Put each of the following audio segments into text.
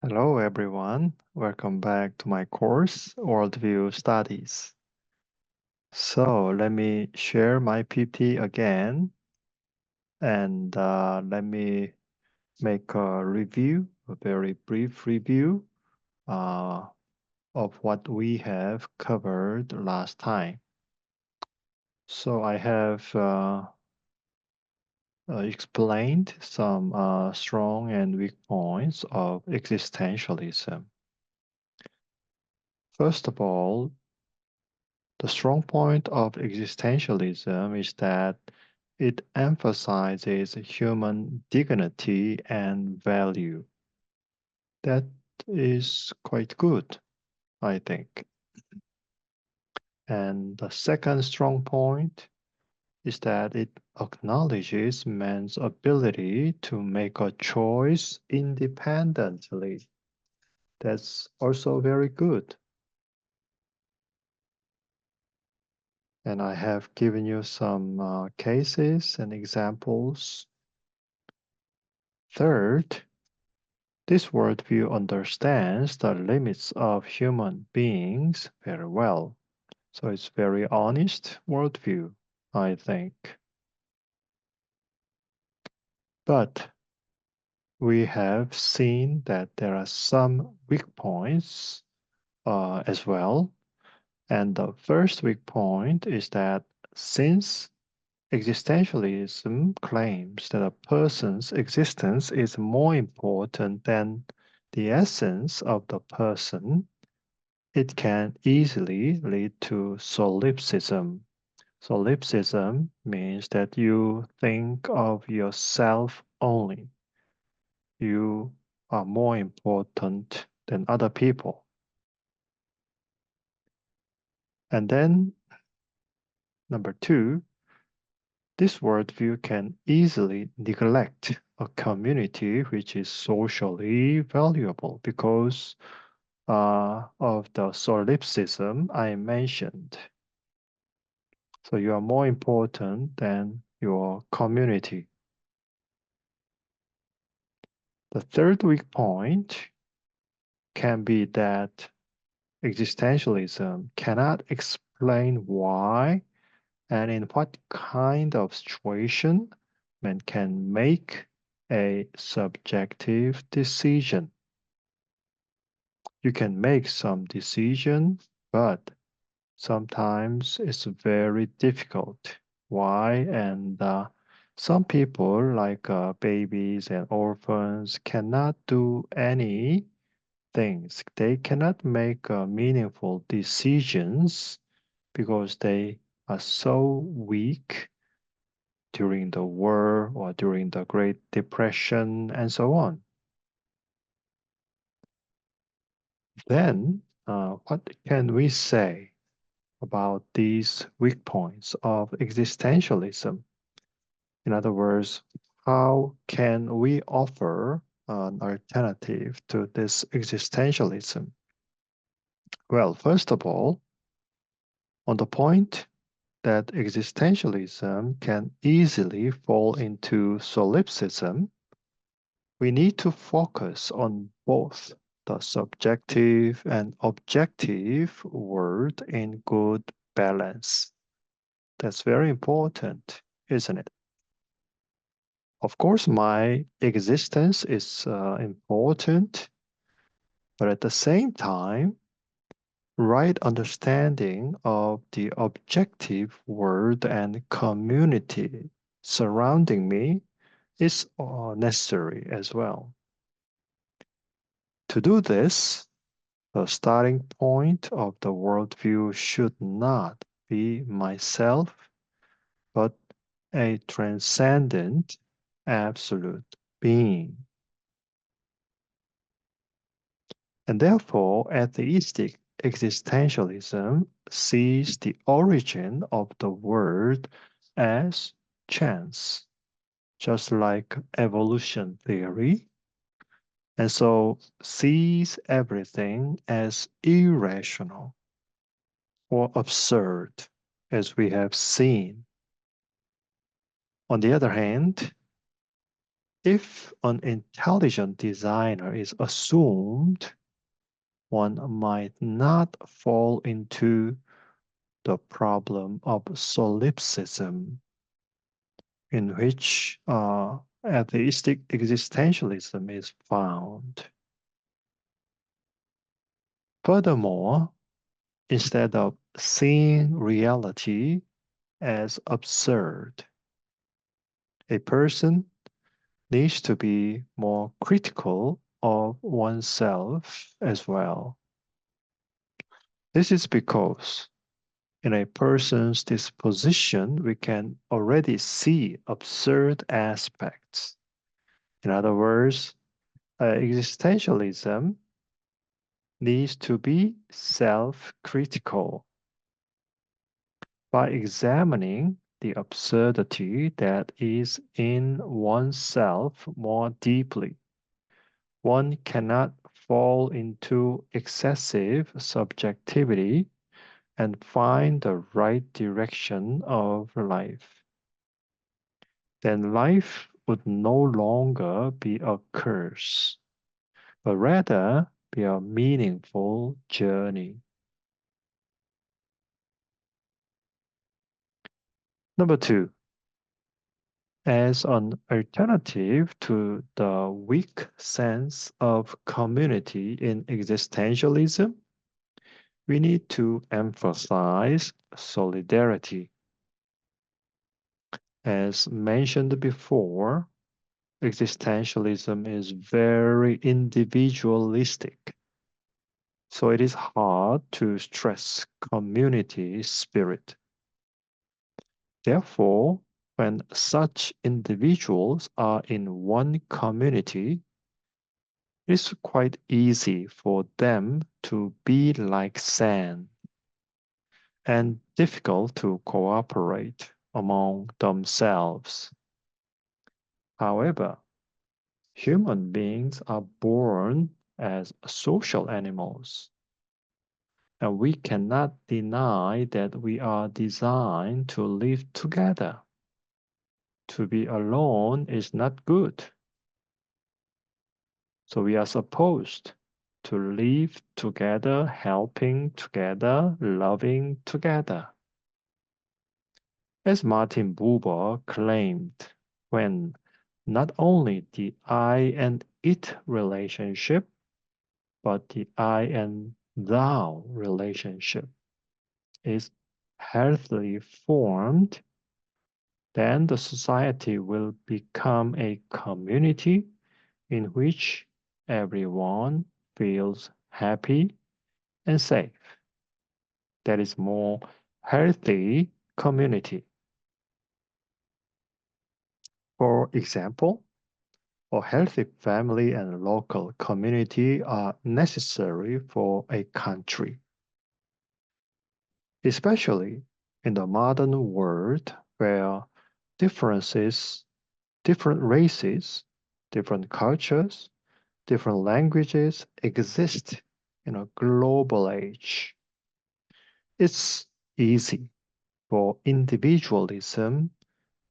Hello, everyone. Welcome back to my course, Worldview Studies. So let me share my PT again, and let me make a review, a very brief review uh, of what we have covered last time. So I have explained some strong and weak points of existentialism. First of all, the strong point of existentialism is that it emphasizes human dignity and value. That is quite good, I think. And the second strong point is that it acknowledges man's ability to make a choice independently. That's also very good. And I have given you some cases and examples. Third, this worldview understands the limits of human beings very well. So it's very honest worldview, I think. But we have seen that there are some weak points as well. And the first weak point is that since existentialism claims that a person's existence is more important than the essence of the person, it can easily lead to solipsism. Solipsism means that you think of yourself only. You are more important than other people. And then, number two, this worldview can easily neglect a community which is socially valuable because of the solipsism I mentioned. So you are more important than your community. The third weak point can be that existentialism cannot explain why and in what kind of situation man can make a subjective decision. You can make some decision, but sometimes it's very difficult. Why? And some people, like babies and orphans, cannot do any things. They cannot make meaningful decisions because they are so weak during the war or during the Great Depression and so on. Then, what can we say about these weak points of existentialism? In other words, how can we offer an alternative to this existentialism? Well, first of all, on the point that existentialism can easily fall into solipsism, we need to focus on both the subjective and objective world in good balance. That's very important, isn't it? Of course, my existence is important, but at the same time, right understanding of the objective world and community surrounding me is necessary as well. To do this, the starting point of the worldview should not be myself, but a transcendent absolute being. And therefore, atheistic existentialism sees the origin of the world as chance, just like evolution theory, and so sees everything as irrational or absurd, as we have seen. On the other hand, If an intelligent designer is assumed, one might not fall into the problem of solipsism, in which atheistic existentialism is found. Furthermore, instead of seeing reality as absurd, a person needs to be more critical of oneself as well. This is because in a person's disposition, we can already see absurd aspects. In other words, existentialism needs to be self-critical. By examining the absurdity that is in oneself more deeply, one cannot fall into excessive subjectivity and find the right direction of life. Then life would no longer be a curse, but rather be a meaningful journey. Number two, as an alternative to the weak sense of community in existentialism, we need to emphasize solidarity. As mentioned before, existentialism is very individualistic, so it is hard to stress community spirit. Therefore, when such individuals are in one community, it's quite easy for them to be like sand and difficult to cooperate among themselves. However, human beings are born as social animals, and we cannot deny that we are designed to live together. To be alone is not good. So we are supposed to live together, helping together, loving together. As Martin Buber claimed, when not only the I and it relationship, but the I and thou relationship is healthily formed, then the society will become a community in which everyone feels happy and safe. That is more healthy community. For example, a healthy family and local community are necessary for a country, especially in the modern world where differences, different races, different cultures, different languages exist in a global age. It's easy for individualism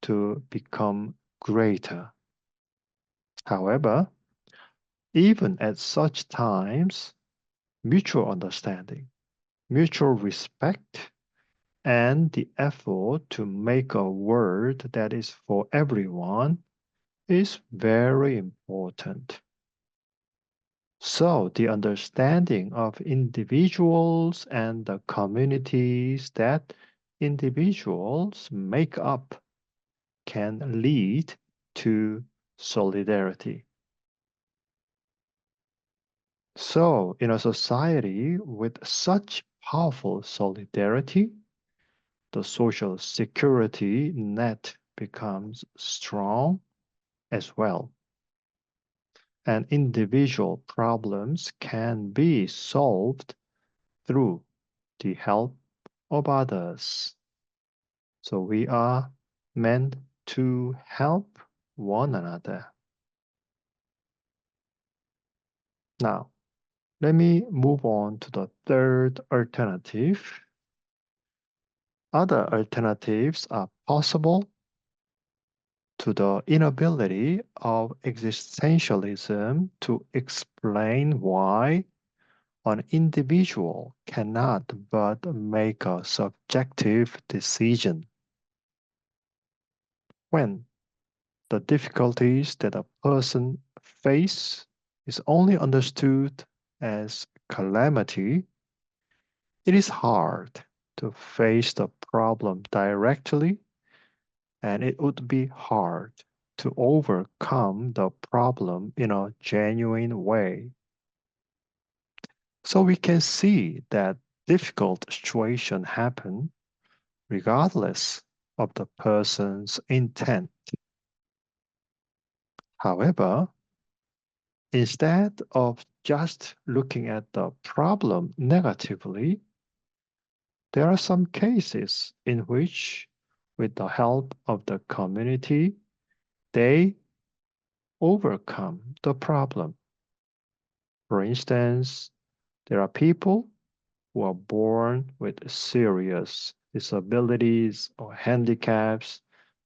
to become greater. However, even at such times, mutual understanding, mutual respect, and the effort to make a world that is for everyone is very important. So, the understanding of individuals and the communities that individuals make up can lead to solidarity. So, in a society with such powerful solidarity, the social security net becomes strong as well, and individual problems can be solved through the help of others. So we are meant to help one another. Now, let me move on to the third alternative. Other alternatives are possible, to the inability of existentialism to explain why an individual cannot but make a subjective decision when the difficulties that a person face is only understood as calamity. It is hard to face the problem directly, and it would be hard to overcome the problem in a genuine way. So we can see that difficult situations happen regardless of the person's intent. However, instead of just looking at the problem negatively, there are some cases in which, with the help of the community, they overcome the problem. For instance, there are people who are born with serious disabilities or handicaps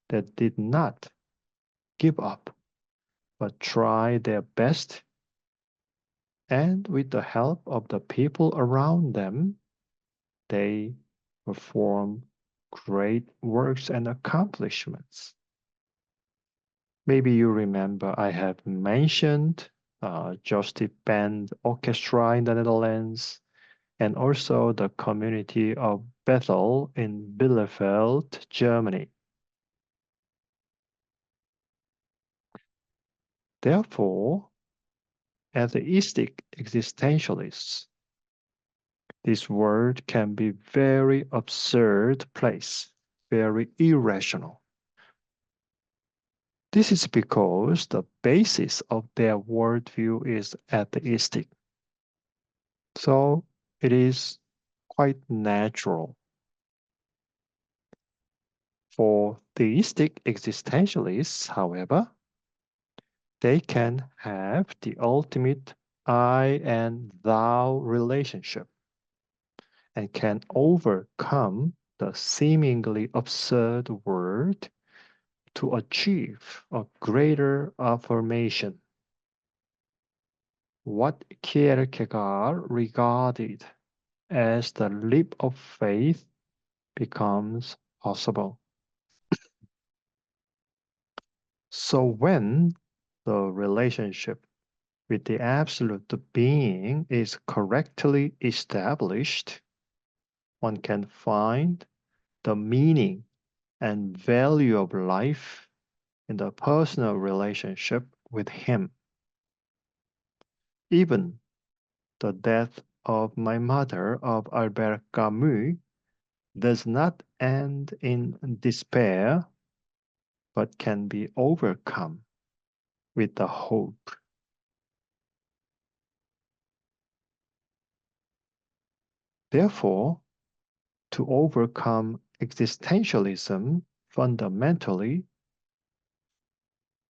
that did not give up but try their best, and with the help of the people around them, they perform great works and accomplishments. Maybe you remember I have mentioned Joseph Band Orchestra in the Netherlands and also the community of Bethel in Bielefeld, Germany. Therefore, atheistic existentialists, this word can be very absurd place, very irrational. This is because the basis of their worldview is atheistic. So it is quite natural. For theistic existentialists, however, they can have the ultimate I and thou relationship and can overcome the seemingly absurd world to achieve a greater affirmation. What Kierkegaard regarded as the leap of faith becomes possible. So when the relationship with the absolute being is correctly established, one can find the meaning and value of life in the personal relationship with Him. Even the death of my mother of Albert Camus does not end in despair, but can be overcome with the hope. Therefore, to overcome existentialism fundamentally,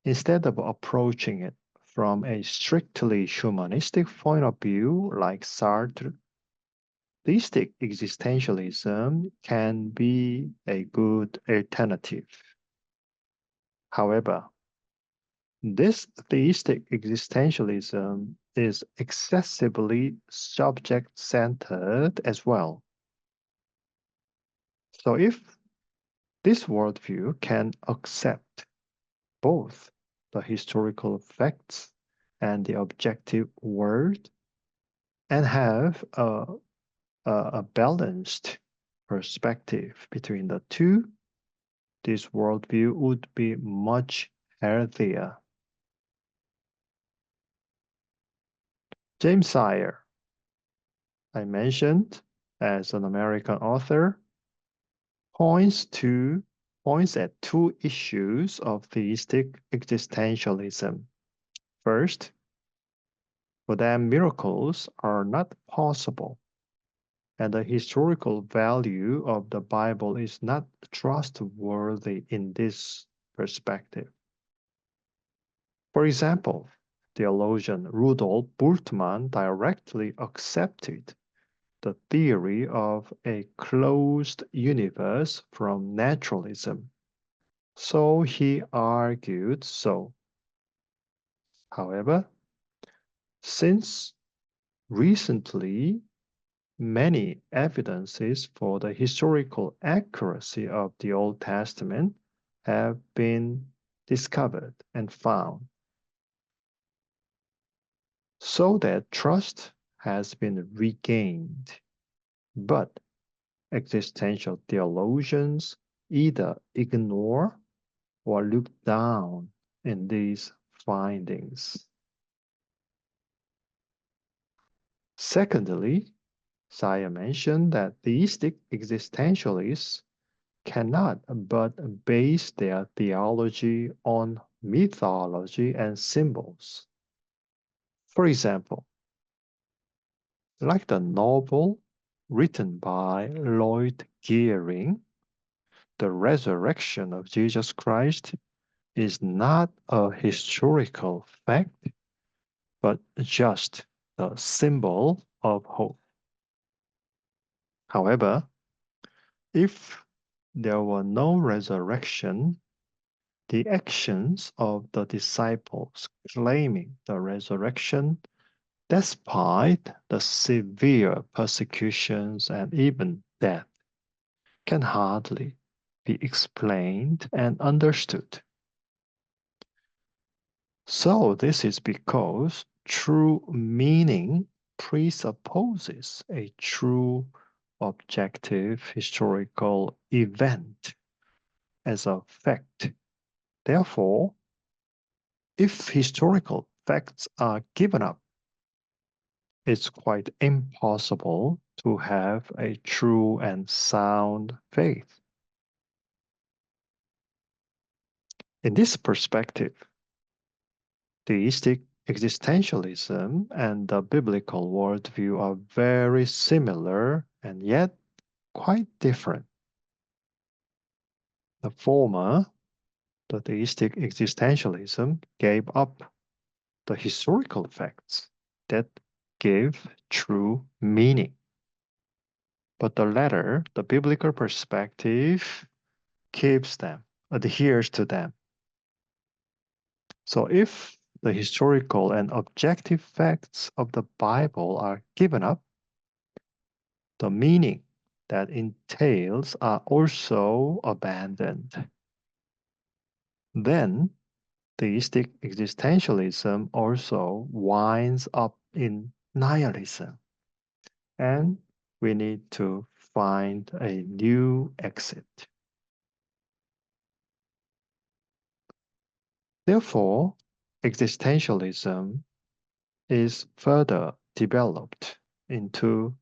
instead of approaching it from a strictly humanistic point of view like Sartre, theistic existentialism can be a good alternative. However, this theistic existentialism is excessively subject-centered as well. So if this worldview can accept both the historical facts and the objective world and have a balanced perspective between the two, this worldview would be much healthier. James Sire, I mentioned as an American author, points at two issues of theistic existentialism. First, for them miracles are not possible, and the historical value of the Bible is not trustworthy in this perspective. For example, theologian Rudolf Bultmann directly accepted the theory of a closed universe from naturalism. So he argued so. However, since recently many evidences for the historical accuracy of the Old Testament have been discovered and found, so that trust has been regained. But existential theologians either ignore or look down in these findings. Secondly, Saya mentioned that theistic existentialists cannot but base their theology on mythology and symbols. For example, like the novel written by Lloyd Geering, The Resurrection of Jesus Christ is not a historical fact, but just a symbol of hope. However, if there were no resurrection, the actions of the disciples claiming the resurrection, despite the severe persecutions and even death, can hardly be explained and understood. So, this is because true meaning presupposes a true objective historical event as a fact. Therefore, if historical facts are given up, it's quite impossible to have a true and sound faith. In this perspective, theistic existentialism and the biblical worldview are very similar and yet quite different. The former, the theistic existentialism, gave up the historical facts that give true meaning. But the latter, the biblical perspective, keeps them, adheres to them. So if the historical and objective facts of the Bible are given up, the meaning that entails are also abandoned. Then theistic existentialism also winds up in nihilism, and we need to find a new exit. Therefore, existentialism is further developed into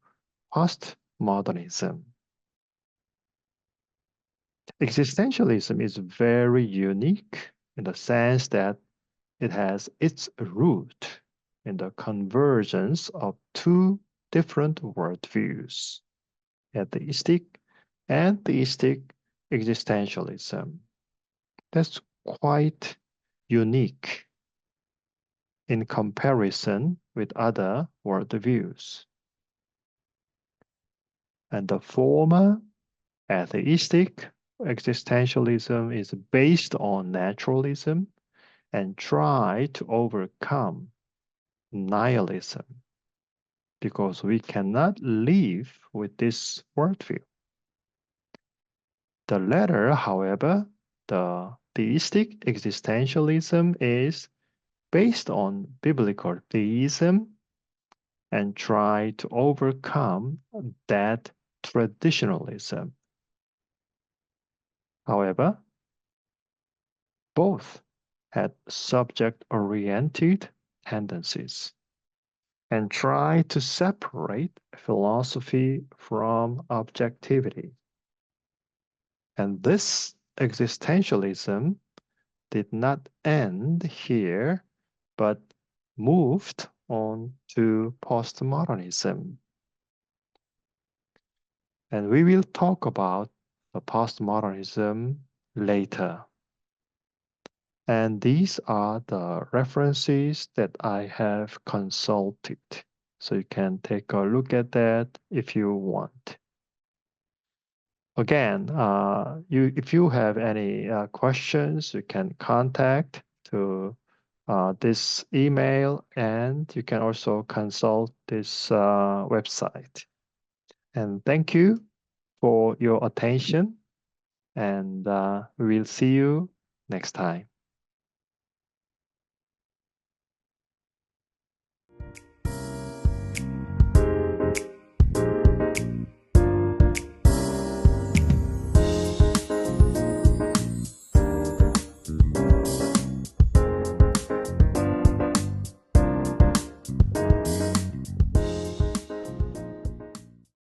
postmodernism. Existentialism is very unique in the sense that it has its root in the convergence of two different worldviews, atheistic and theistic existentialism. That's quite unique in comparison with other worldviews. And the former, atheistic existentialism, is based on naturalism and try to overcome nihilism because we cannot live with this worldview. The latter, however, the theistic existentialism, is based on biblical theism and try to overcome that traditionalism. However, both had subject-oriented tendencies and try to separate philosophy from objectivity. And this existentialism did not end here, but moved on to postmodernism. And we will talk about the postmodernism later. And these are the references that I have consulted. So you can take a look at that if you want. Again, if you have any questions, you can contact to this email, and you can also consult this website. And thank you for your attention, and we will see you next time.